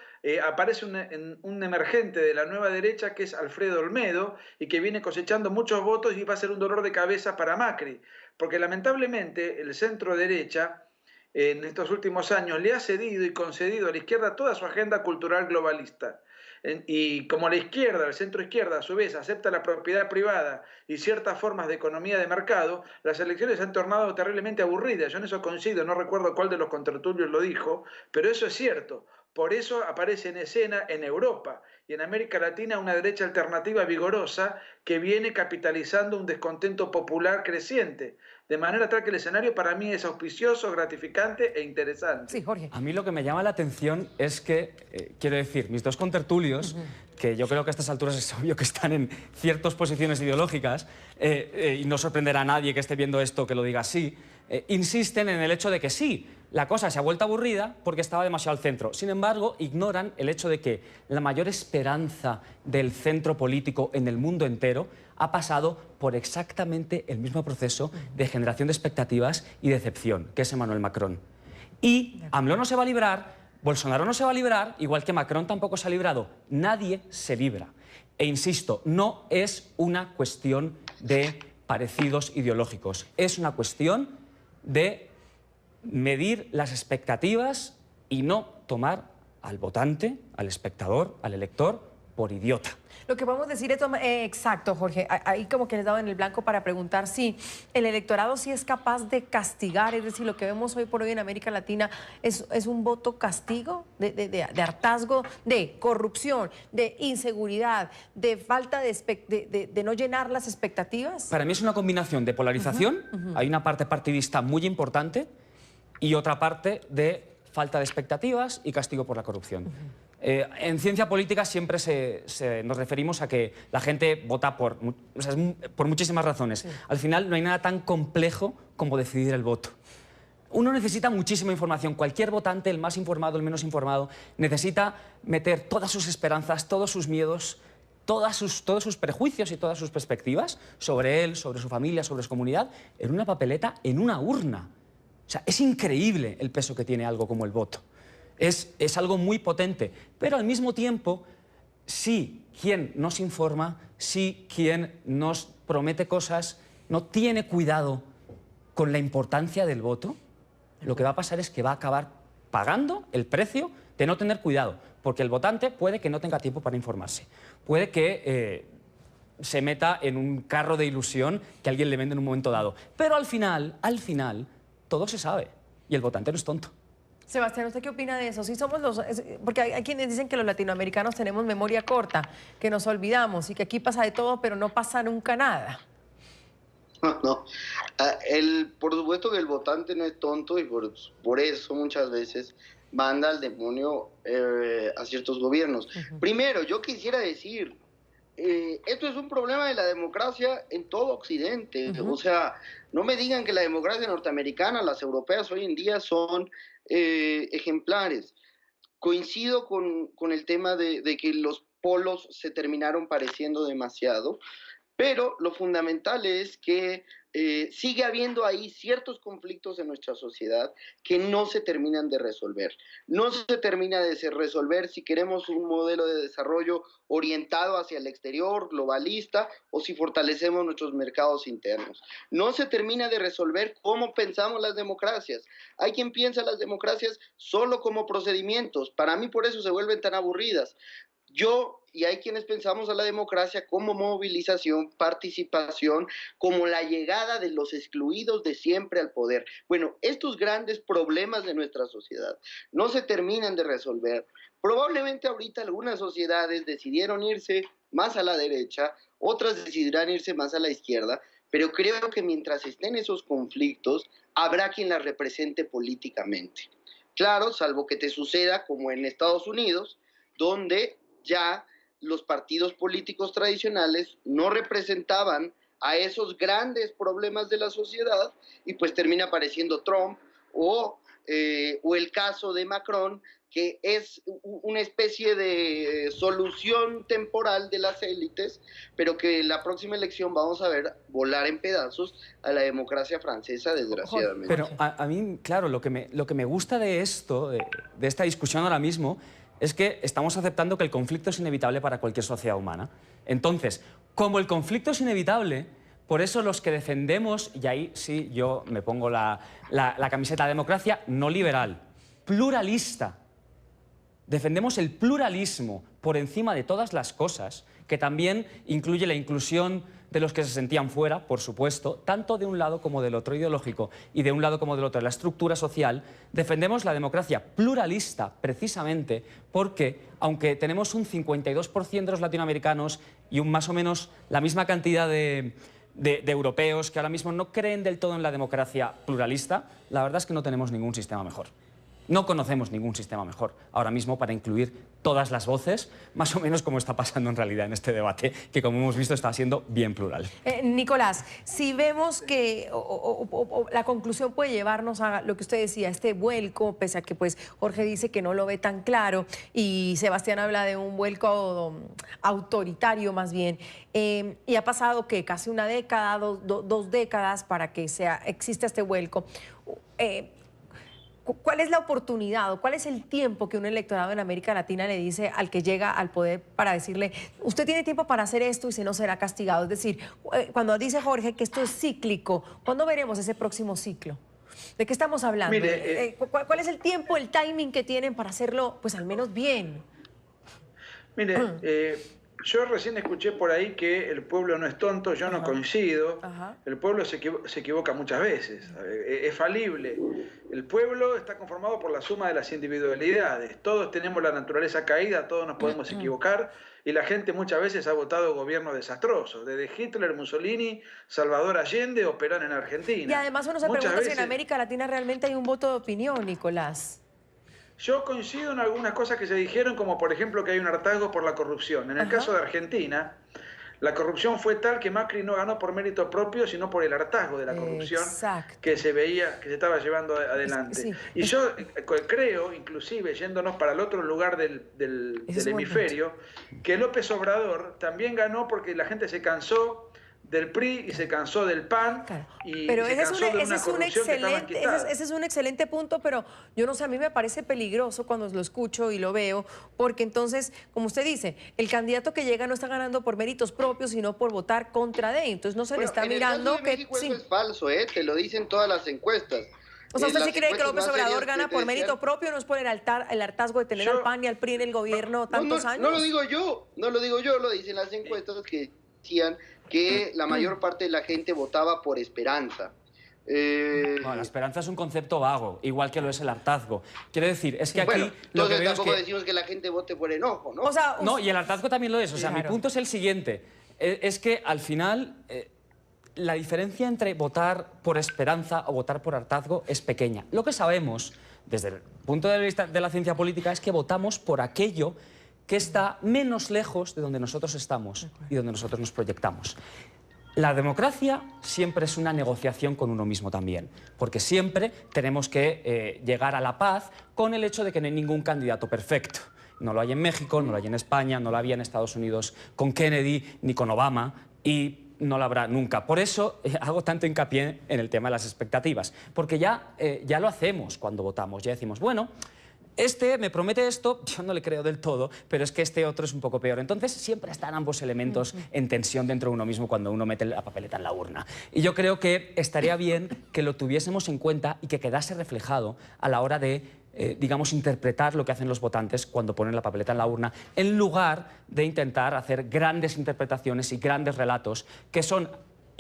aparece un emergente de la nueva derecha que es Alfredo Olmedo y que viene cosechando muchos votos y va a ser un dolor de cabeza para Macri, porque lamentablemente el centro derecha en estos últimos años le ha cedido y concedido a la izquierda toda su agenda cultural globalista. Y como la izquierda, el centro izquierda, a su vez, acepta la propiedad privada y ciertas formas de economía de mercado, las elecciones se han tornado terriblemente aburridas. Yo en eso coincido, no recuerdo cuál de los contertulios lo dijo, pero eso es cierto. Por eso aparece en escena en Europa y en América Latina una derecha alternativa vigorosa que viene capitalizando un descontento popular creciente. De manera tal que el escenario para mí es auspicioso, gratificante e interesante. Sí, Jorge. A mí lo que me llama la atención es que, quiero decir, mis dos contertulios, que yo creo que a estas alturas es obvio que están en ciertas posiciones ideológicas, y no sorprenderá a nadie que esté viendo esto que lo diga así, insisten en el hecho de que sí, la cosa se ha vuelto aburrida porque estaba demasiado al centro. Sin embargo, ignoran el hecho de que la mayor esperanza del centro político en el mundo entero ha pasado por exactamente el mismo proceso de generación de expectativas y decepción, que es Emmanuel Macron. Y AMLO no se va a librar, Bolsonaro no se va a librar, igual que Macron tampoco se ha librado. Nadie se libra. E insisto, no es una cuestión de parecidos ideológicos, es una cuestión de medir las expectativas y no tomar al votante, al espectador, al elector, por idiota. Lo que podemos decir es, exacto, Jorge, ahí como que les daba en el blanco para preguntar si el electorado sí es capaz de castigar, es decir, lo que vemos hoy por hoy en América Latina es un voto castigo de hartazgo, de corrupción, de inseguridad, de falta de no llenar las expectativas. Para mí es una combinación de polarización, hay una parte partidista muy importante y otra parte de falta de expectativas y castigo por la corrupción. En ciencia política siempre nos referimos a que la gente vota por muchísimas razones. Sí. Al final no hay nada tan complejo como decidir el voto. Uno necesita muchísima información. Cualquier votante, el más informado, el menos informado, necesita meter todas sus esperanzas, todos sus miedos, todos sus prejuicios y todas sus perspectivas sobre él, sobre su familia, sobre su comunidad, en una papeleta, en una urna. O sea, es increíble el peso que tiene algo como el voto. Es algo muy potente, pero al mismo tiempo, si quien nos informa, si quien nos promete cosas, no tiene cuidado con la importancia del voto, lo que va a pasar es que va a acabar pagando el precio de no tener cuidado, porque el votante puede que no tenga tiempo para informarse, puede que se meta en un carro de ilusión que alguien le vende en un momento dado, pero al final, todo se sabe y el votante no es tonto. Sebastián, ¿usted qué opina de eso? Sí somos porque hay quienes dicen que los latinoamericanos tenemos memoria corta, que nos olvidamos y que aquí pasa de todo, pero no pasa nunca nada. No, por supuesto que el votante no es tonto y por eso muchas veces manda al demonio a ciertos gobiernos. Primero, yo quisiera decir, esto es un problema de la democracia en todo Occidente. O sea, no me digan que la democracia norteamericana, las europeas hoy en día son ejemplares. Coincido con el tema de que los polos se terminaron pareciendo demasiado, pero lo fundamental es que sigue habiendo ahí ciertos conflictos en nuestra sociedad que no se terminan de resolver. No se termina de resolver si queremos un modelo de desarrollo orientado hacia el exterior, globalista, o si fortalecemos nuestros mercados internos. No se termina de resolver cómo pensamos las democracias. Hay quien piensa las democracias solo como procedimientos. Para mí por eso se vuelven tan aburridas. Y hay quienes pensamos a la democracia como movilización, participación, como la llegada de los excluidos de siempre al poder. Bueno, estos grandes problemas de nuestra sociedad no se terminan de resolver. Probablemente ahorita algunas sociedades decidieron irse más a la derecha, otras decidirán irse más a la izquierda, pero creo que mientras estén esos conflictos, habrá quien las represente políticamente. Claro, salvo que te suceda como en Estados Unidos, donde ya los partidos políticos tradicionales no representaban a esos grandes problemas de la sociedad y pues termina apareciendo Trump o el caso de Macron, que es una especie de solución temporal de las élites, pero que en la próxima elección vamos a ver volar en pedazos a la democracia francesa, desgraciadamente. Pero a mí, claro, lo que me gusta de esto, de esta discusión ahora mismo, es que estamos aceptando que el conflicto es inevitable para cualquier sociedad humana. Entonces, como el conflicto es inevitable, por eso los que defendemos, y ahí sí yo me pongo la camiseta de democracia no liberal, pluralista. Defendemos el pluralismo por encima de todas las cosas, que también incluye la inclusión de los que se sentían fuera, por supuesto, tanto de un lado como del otro ideológico y de un lado como del otro de la estructura social. Defendemos la democracia pluralista precisamente porque, aunque tenemos un 52% de los latinoamericanos y más o menos la misma cantidad de europeos que ahora mismo no creen del todo en la democracia pluralista, la verdad es que no tenemos ningún sistema mejor. No conocemos ningún sistema mejor ahora mismo para incluir todas las voces, más o menos como está pasando en realidad en este debate, que como hemos visto está siendo bien plural. Nicolás, si vemos que la conclusión puede llevarnos a lo que usted decía, este vuelco, pese a que pues Jorge dice que no lo ve tan claro y Sebastián habla de un vuelco autoritario más bien, y ha pasado que casi una década, dos décadas para que exista este vuelco. ¿Cuál es la oportunidad o cuál es el tiempo que un electorado en América Latina le dice al que llega al poder para decirle, usted tiene tiempo para hacer esto y si no será castigado? Es decir, cuando dice Jorge que esto es cíclico, ¿cuándo veremos ese próximo ciclo? ¿De qué estamos hablando? Mire, ¿Cuál es el tiempo, el timing que tienen para hacerlo, pues al menos bien? Mire, yo recién escuché por ahí que el pueblo no es tonto, yo no coincido. El pueblo se equivoca muchas veces, es falible. El pueblo está conformado por la suma de las individualidades. Todos tenemos la naturaleza caída, todos nos podemos equivocar y la gente muchas veces ha votado gobiernos desastrosos. Desde Hitler, Mussolini, Salvador Allende o Perón en Argentina. Y además uno se pregunta si en América Latina realmente hay un voto de opinión, Nicolás. Yo coincido en algunas cosas que se dijeron, como por ejemplo que hay un hartazgo por la corrupción. En el caso de Argentina, la corrupción fue tal que Macri no ganó por mérito propio, sino por el hartazgo de la corrupción que se veía, que se estaba llevando adelante. Y yo creo, inclusive, yéndonos para el otro lugar del hemisferio, que López Obrador también ganó porque la gente se cansó del PRI y se cansó del PAN pero ese es un excelente punto, pero yo no sé, a mí me parece peligroso cuando lo escucho y lo veo, porque entonces, como usted dice, el candidato que llega no está ganando por méritos propios, sino por votar contra de, entonces no se le está mirando que... México eso es falso, te lo dicen todas las encuestas. O sea, ¿usted sí cree que López Obrador gana por mérito propio, no es por el hartazgo de tener al PAN y al PRI en el gobierno tantos años? No lo digo yo, lo dicen las encuestas que decían que la mayor parte de la gente votaba por esperanza. No, la esperanza es un concepto vago, igual que lo es el hartazgo. Quiero decir, es que aquí... Entonces tampoco decimos que la gente vote por enojo, ¿no? O sea, no, y el hartazgo también lo es. O sea, mi punto es el siguiente. Es que al final... la diferencia entre votar por esperanza o votar por hartazgo es pequeña. Lo que sabemos, desde el punto de vista de la ciencia política, es que votamos por aquello que está menos lejos de donde nosotros estamos y donde nosotros nos proyectamos. La democracia siempre es una negociación con uno mismo también, porque siempre tenemos que llegar a la paz con el hecho de que no hay ningún candidato perfecto. No lo hay en México, no lo hay en España, no lo había en Estados Unidos con Kennedy ni con Obama y no lo habrá nunca. Por eso hago tanto hincapié en el tema de las expectativas, porque ya lo hacemos cuando votamos, ya decimos, bueno, este me promete esto, yo no le creo del todo, pero es que este otro es un poco peor. Entonces siempre están ambos elementos en tensión dentro de uno mismo cuando uno mete la papeleta en la urna. Y yo creo que estaría bien que lo tuviésemos en cuenta y que quedase reflejado a la hora de, digamos, interpretar lo que hacen los votantes cuando ponen la papeleta en la urna, en lugar de intentar hacer grandes interpretaciones y grandes relatos que son,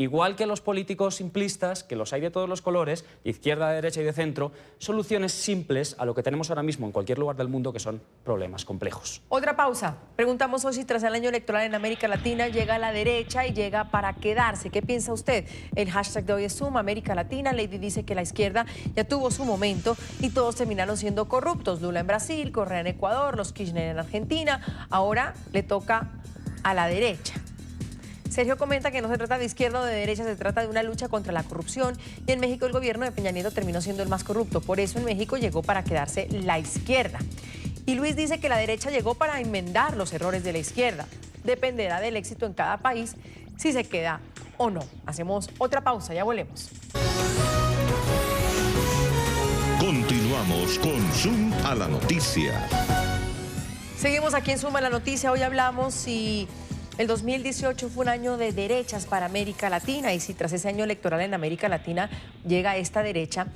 igual que los políticos simplistas, que los hay de todos los colores, de izquierda, de derecha y de centro, soluciones simples a lo que tenemos ahora mismo en cualquier lugar del mundo, que son problemas complejos. Otra pausa. Preguntamos hoy si tras el año electoral en América Latina llega la derecha y llega para quedarse. ¿Qué piensa usted? El hashtag de hoy es Suma América Latina. Lady dice que la izquierda ya tuvo su momento y todos terminaron siendo corruptos. Lula en Brasil, Correa en Ecuador, los Kirchner en Argentina. Ahora le toca a la derecha. Sergio comenta que no se trata de izquierda o de derecha, se trata de una lucha contra la corrupción y en México el gobierno de Peña Nieto terminó siendo el más corrupto. Por eso en México llegó para quedarse la izquierda. Y Luis dice que la derecha llegó para enmendar los errores de la izquierda. Dependerá del éxito en cada país si se queda o no. Hacemos otra pausa, ya volvemos. Continuamos con Zoom a la noticia. Seguimos aquí en Suma la Noticia. Hoy hablamos si el 2018 fue un año de derechas para América Latina y si tras ese año electoral en América Latina llega esta derecha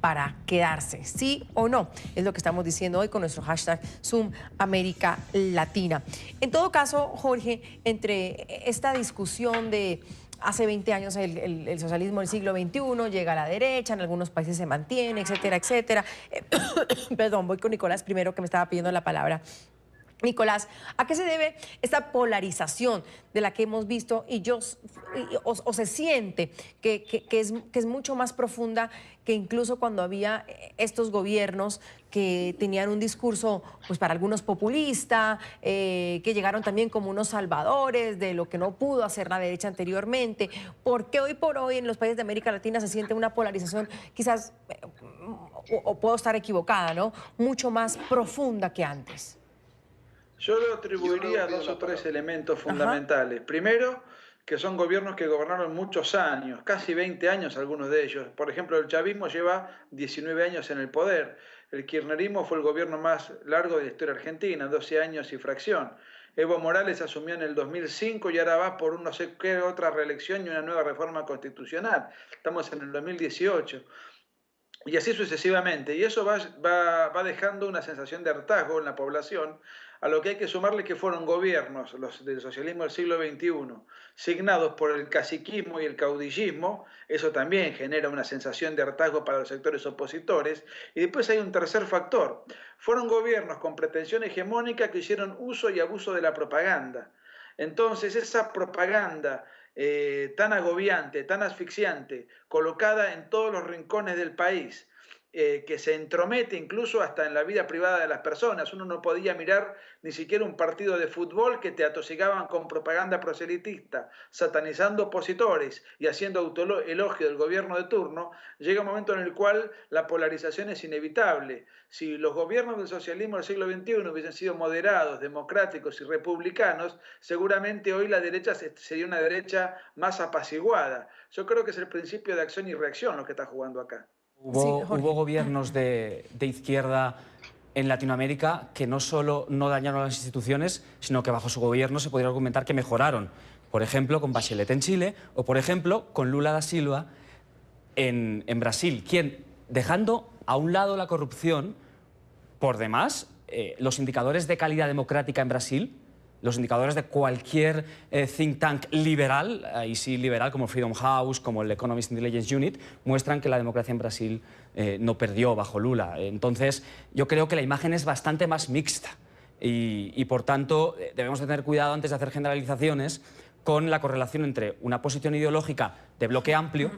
para quedarse, ¿sí o no? Es lo que estamos diciendo hoy con nuestro hashtag Zoom América Latina. En todo caso, Jorge, entre esta discusión de hace 20 años el socialismo del siglo XXI, llega a la derecha, en algunos países se mantiene, etcétera, etcétera. Perdón, voy con Nicolás primero, que me estaba pidiendo la palabra. Nicolás, ¿a qué se debe esta polarización de la que hemos visto o se siente que es mucho más profunda que incluso cuando había estos gobiernos que tenían un discurso, pues para algunos populista, que llegaron también como unos salvadores de lo que no pudo hacer la derecha anteriormente? ¿Por qué hoy por hoy en los países de América Latina se siente una polarización quizás, o puedo estar equivocada, ¿no?, mucho más profunda que antes? Yo lo atribuiría a dos o tres elementos fundamentales. Primero, que son gobiernos que gobernaron muchos años, casi 20 años algunos de ellos. Por ejemplo, el chavismo lleva 19 años en el poder. El kirchnerismo fue el gobierno más largo de la historia argentina, 12 años y fracción. Evo Morales asumió en el 2005 y ahora va por no sé qué otra reelección y una nueva reforma constitucional. Estamos en el 2018. Y así sucesivamente. Y eso va dejando una sensación de hartazgo en la población, a lo que hay que sumarle que fueron gobiernos, los del socialismo del siglo XXI, signados por el caciquismo y el caudillismo. Eso también genera una sensación de hartazgo para los sectores opositores. Y después hay un tercer factor. Fueron gobiernos con pretensión hegemónica que hicieron uso y abuso de la propaganda. Entonces esa propaganda tan agobiante, tan asfixiante, colocada en todos los rincones del país, que se entromete incluso hasta en la vida privada de las personas. Uno no podía mirar ni siquiera un partido de fútbol que te atosigaban con propaganda proselitista, satanizando opositores y haciendo autoelogio del gobierno de turno. Llega un momento en el cual la polarización es inevitable. Si los gobiernos del socialismo del siglo XXI hubiesen sido moderados, democráticos y republicanos, seguramente hoy la derecha sería una derecha más apaciguada. Yo creo que es el principio de acción y reacción lo que está jugando acá. Hubo gobiernos de izquierda en Latinoamérica que no solo no dañaron las instituciones, sino que bajo su gobierno se podría argumentar que mejoraron. Por ejemplo, con Bachelet en Chile o, por ejemplo, con Lula da Silva en Brasil, quien, dejando a un lado la corrupción, por demás, los indicadores de calidad democrática en Brasil, los indicadores de cualquier think tank liberal, ahí sí liberal, como Freedom House, como el Economist Intelligence Unit, muestran que la democracia en Brasil no perdió bajo Lula. Entonces, yo creo que la imagen es bastante más mixta y por tanto, debemos de tener cuidado antes de hacer generalizaciones con la correlación entre una posición ideológica de bloque amplio,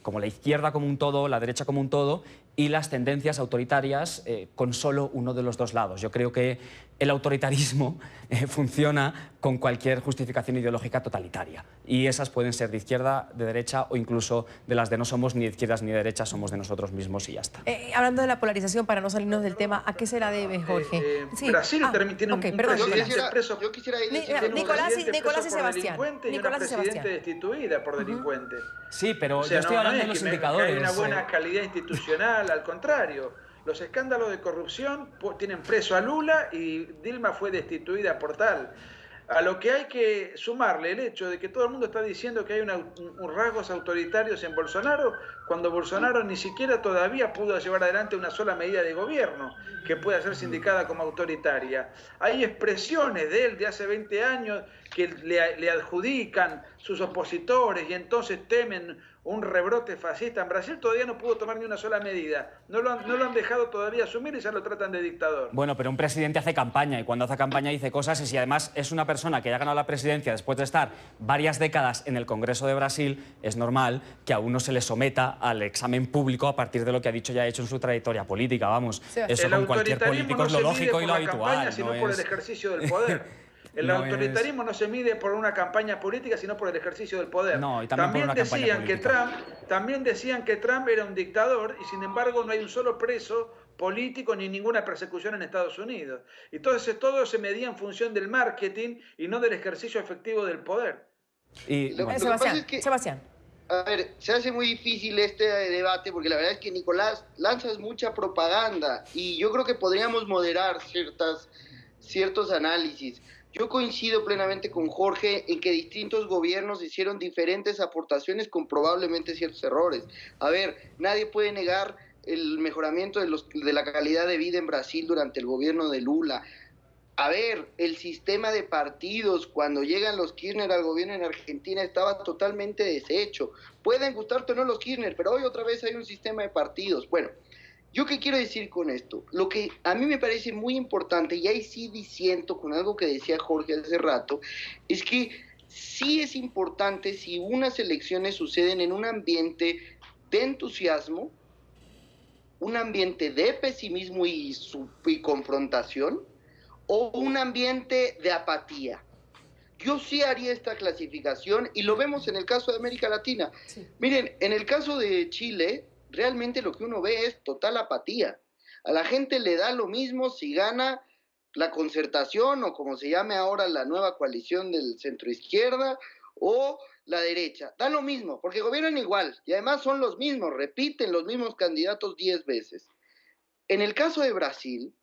como la izquierda como un todo, la derecha como un todo, y las tendencias autoritarias con solo uno de los dos lados. Yo creo que el autoritarismo funciona con cualquier justificación ideológica totalitaria. Y esas pueden ser de izquierda, de derecha o incluso de las de no somos ni de izquierdas ni de derechas, somos de nosotros mismos y ya está. Hablando de la polarización, para no salirnos del tema, ¿a qué se la debe, Jorge? Sí. Brasil tiene un presidente preso. Yo quisiera ir Nicolás y Sebastián. Y una presidente destituida por delincuente. Sí, pero yo estoy hablando de los indicadores. Hay una buena calidad institucional, al contrario. Los escándalos de corrupción tienen preso a Lula y Dilma fue destituida por tal. A lo que hay que sumarle el hecho de que todo el mundo está diciendo que hay rasgos autoritarios en Bolsonaro, cuando Bolsonaro ni siquiera todavía pudo llevar adelante una sola medida de gobierno que pueda ser sindicada como autoritaria. Hay expresiones de él de hace 20 años que le adjudican sus opositores y entonces temen un rebrote fascista. En Brasil todavía no pudo tomar ni una sola medida. No lo han dejado todavía asumir y ya lo tratan de dictador. Bueno, pero un presidente hace campaña y cuando hace campaña dice cosas y si además es una persona que ya ha ganado la presidencia después de estar varias décadas en el Congreso de Brasil, es normal que a uno se le someta al examen público a partir de lo que ha dicho y ha hecho en su trayectoria política. Vamos, eso con cualquier político es lo lógico y lo habitual. Sino por el ejercicio del poder. El autoritarismo no se mide por una campaña política, sino por el ejercicio del poder. No, y también también decían que Trump era un dictador y sin embargo no hay un solo preso político ni ninguna persecución en Estados Unidos. Entonces todo se medía en función del marketing y no del ejercicio efectivo del poder. Sebastián. A ver, se hace muy difícil este debate porque la verdad es que Nicolás lanzas mucha propaganda y yo creo que podríamos moderar ciertos análisis. Yo coincido plenamente con Jorge en que distintos gobiernos hicieron diferentes aportaciones con probablemente ciertos errores. A ver, nadie puede negar el mejoramiento de la calidad de vida en Brasil durante el gobierno de Lula. A ver, el sistema de partidos, cuando llegan los Kirchner al gobierno en Argentina, estaba totalmente deshecho. Pueden gustarte o no los Kirchner, pero hoy otra vez hay un sistema de partidos. Bueno, ¿yo qué quiero decir con esto? Lo que a mí me parece muy importante, y ahí sí disiento con algo que decía Jorge hace rato, es que sí es importante si unas elecciones suceden en un ambiente de entusiasmo, un ambiente de pesimismo y confrontación, o un ambiente de apatía. Yo sí haría esta clasificación y lo vemos en el caso de América Latina. Sí. Miren, en el caso de Chile, realmente lo que uno ve es total apatía. A la gente le da lo mismo si gana la Concertación o como se llame ahora la nueva coalición del centroizquierda o la derecha. Da lo mismo, porque gobiernan igual y además son los mismos, repiten los mismos candidatos 10 veces. En el caso de Brasil,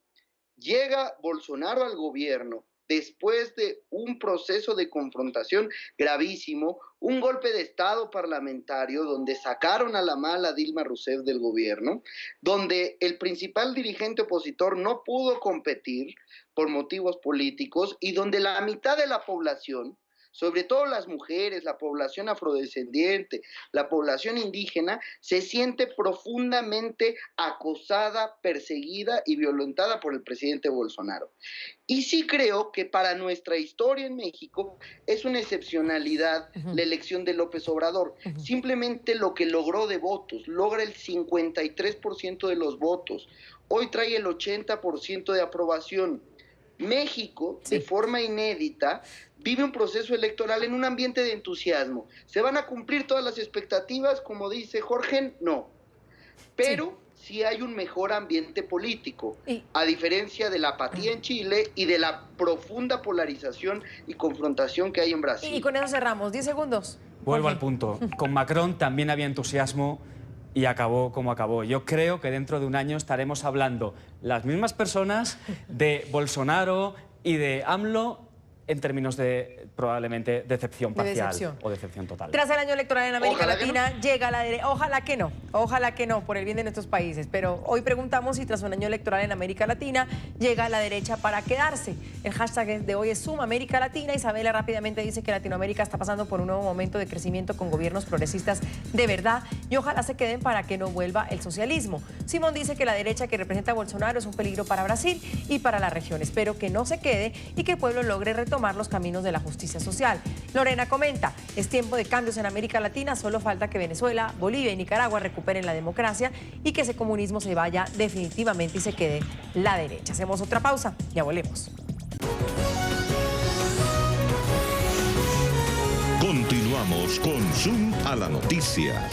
llega Bolsonaro al gobierno después de un proceso de confrontación gravísimo, un golpe de Estado parlamentario donde sacaron a la mala Dilma Rousseff del gobierno, donde el principal dirigente opositor no pudo competir por motivos políticos y donde la mitad de la población, sobre todo las mujeres, la población afrodescendiente, la población indígena, se siente profundamente acosada, perseguida y violentada por el presidente Bolsonaro. Y sí creo que para nuestra historia en México es una excepcionalidad la elección de López Obrador. Simplemente lo que logró de votos, logra el 53% de los votos, hoy trae el 80% de aprobación. México, de forma inédita, vive un proceso electoral en un ambiente de entusiasmo. ¿Se van a cumplir todas las expectativas, como dice Jorge? No. Pero sí hay un mejor ambiente político, a diferencia de la apatía en Chile y de la profunda polarización y confrontación que hay en Brasil. Y con eso cerramos. 10 segundos. Vuelvo al punto. Con Macron también había entusiasmo y acabó como acabó. Yo creo que dentro de un año estaremos hablando las mismas personas de Bolsonaro y de AMLO en términos de probablemente decepción parcial o decepción total. Tras el año electoral en América Latina llega la derecha. Ojalá que no, por el bien de nuestros países. Pero hoy preguntamos si tras un año electoral en América Latina llega la derecha para quedarse. El hashtag de hoy es Suma América Latina. Isabela rápidamente dice que Latinoamérica está pasando por un nuevo momento de crecimiento con gobiernos progresistas de verdad y ojalá se queden para que no vuelva el socialismo. Simón dice que la derecha que representa a Bolsonaro es un peligro para Brasil y para la región. Espero que no se quede y que el pueblo logre retomar retomar los caminos de la justicia social. Lorena comenta, es tiempo de cambios en América Latina, solo falta que Venezuela, Bolivia y Nicaragua recuperen la democracia y que ese comunismo se vaya definitivamente y se quede la derecha. Hacemos otra pausa, ya volvemos. Continuamos con Zoom a la noticia.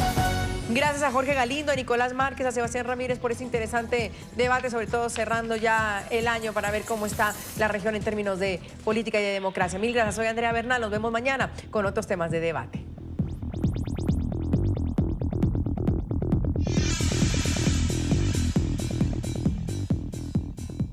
Gracias a Jorge Galindo, a Nicolás Márquez, a Sebastián Ramírez por este interesante debate, sobre todo cerrando ya el año para ver cómo está la región en términos de política y de democracia. Mil gracias, soy Andrea Bernal, nos vemos mañana con otros temas de debate.